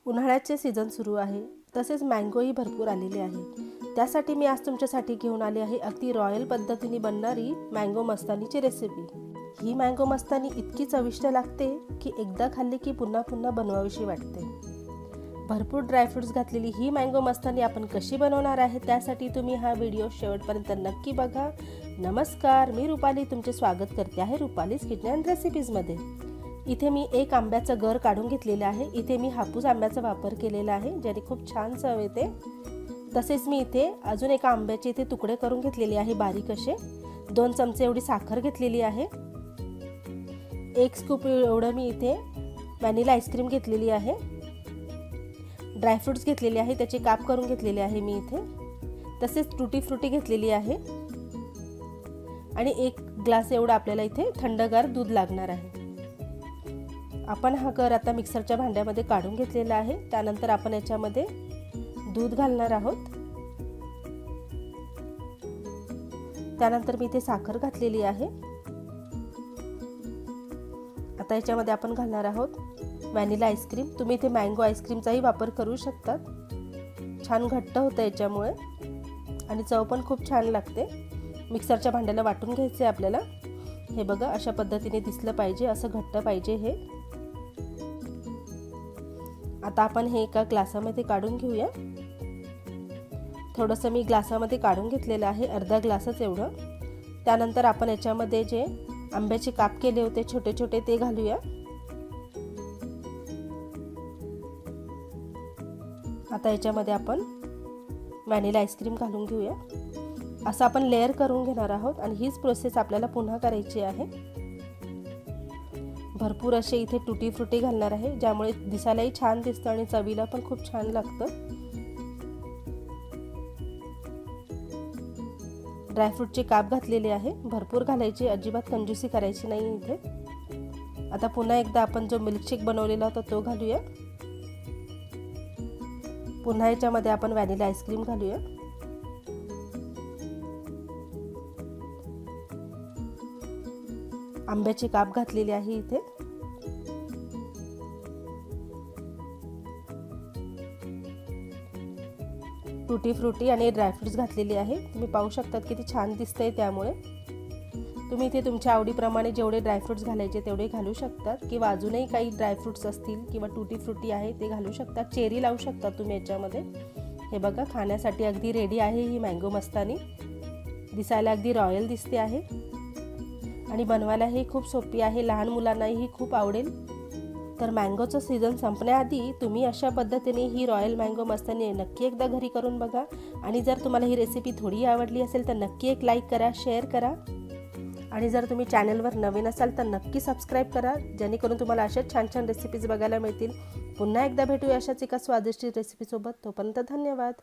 उन्हाळ्याचे season सुरू आहे, तसेच मँगोही भरपूर आलेले आहे। त्यासाठी मी आज तुमच्यासाठी घेऊन आले आहे अगदी रॉयल पद्धतीने बनणारी मँगो मस्तानीची रेसिपी। ही मँगो मस्तानी इतकी चविष्ट लागते की एकदा खाल्ली की पुन्हा पुन्हा बनवावीशी वाटते। भरपूर ड्रायफ्रुट्स घातलेली ही मँगो मस्तानी आपण कशी बनवणार आहे त्यासाठी तुम्ही हा व्हिडिओ शेवटपर्यंत नक्की बघा। नमस्कार, मी रुपाली तुमचे स्वागत करते आहे रुपालीज किचन अँड रेसिपीजमध्ये। इथे मी एक आंब्याचा गर काढून घेतलेला आहे। इथे मी हापूस आंब्याचा वापर केलेला आहे ज्याने खूप छान चव येते। तसेच मी इथे अजून एका आंब्याचे इथे तुकडे करून घेतलेले आहे बारीक असे। 2 चमचे एवढी साखर घेतलेली आहे। 1 स्कूप एवढं मी इथे व्हॅनिला आईस्क्रीम घेतलेली आहे। ड्रायफ्रुट्स घेतलेले आहे, त्याचे काप करून घेतलेले आहे मी इथे। तसेच टूटी फ्रुटी घेतलेली आहे आणि 1 ग्लास एवढं आपल्याला इथे थंडगार दूध लागणार आहे। आपण हा गर आता मिक्सरच्या भांड्यामध्ये काढून घेतलेला आहे। त्यानंतर आपण याच्यामध्ये दूध घालणार आहोत। त्यानंतर मी इथे साखर घातलेली आहे। आता याच्यामध्ये आपण घालणार आहोत व्हॅनिला आईस्क्रीम। तुम्ही इथे मँगो आईस्क्रीमचाही वापर करू शकता, छान घट्ट होतं याच्यामुळे आणि चव पण खूप छान लागते। मिक्सरच्या भांड्याला वाटून घ्यायचे आपल्याला। हे बघा, अशा पद्धतीने दिसलं पाहिजे, असं घट्ट पाहिजे हे। आता आपण हे एका ग्लासामध्ये काढून घेऊया। थोडंसं मी ग्लासामध्ये काढून घेतलेलं आहे, अर्धा ग्लासच एवढं। त्यानंतर आपण याच्यामध्ये जे आंब्याचे काप केले होते छोटे छोटे ते घालूया। आता याच्यामध्ये आपण व्हॅनिला आईस्क्रीम घालून घेऊया। असं आपण लेयर करून घेणार आहोत आणि हीच प्रोसेस आपल्याला पुन्हा करायची आहे। भरपूर असे इथे टूटी फ्रुटी घालणार आहे ज्यामुळे दिसायलाही छान दिसतं आणि चवीला पण खूप छान लागतं। ड्रायफ्रूटचे काप घातलेले आहे, भरपूर घालायचे, अजिबात कंजूसी करायची नाही इथे। आता पुन्हा एकदा आपण जो मिल्कशेक बनवलेला होता तो घालूया। पुन्हा याच्यामध्ये आपण व्हॅनिला आईस्क्रीम घालूया। आंब्याचे काप घातलेले आहे इथे। टूटी फ्रुटी आणि ड्रायफ्रुट्स घातलेले आहे। तुम्ही पाहू शकता किती छान दिसतंय। त्यामुळे तुम्ही इथे तुमच्या आवडीप्रमाणे जेवढे ड्रायफ्रुट्स घालायचे तेवढे घालू शकतात किंवा अजूनही काही ड्रायफ्रुट्स असतील किंवा टूटी फ्रुटी आहे ते घालू शकता। चेरी लावू शकता तुम्ही याच्यामध्ये। हे बघा, खाण्यासाठी अगदी रेडी आहे ही मँगो मस्तानी। दिसायला अगदी रॉयल दिसते आहे आणि बनवायलाही खूप सोपी आहे, लहान मुलांनाही खूप आवडेल। तर मँगोचं सीझन संपण्याआधी तुम्ही अशा पद्धतीने ही रॉयल मँगो मस्तानी नक्की एकदा घरी करून बघा। आणि जर तुम्हाला ही रेसिपी थोडी आवडली असेल तर नक्की एक लाईक करा, शेअर करा आणि जर तुम्ही चॅनलवर नवीन असाल तर नक्की सबस्क्राईब करा, जेणेकरून तुम्हाला अशाच छान छान रेसिपीज बघायला मिळतील। पुन्हा एकदा भेटूया अशाच एका स्वादिष्ट रेसिपीसोबत। तोपर्यंत धन्यवाद।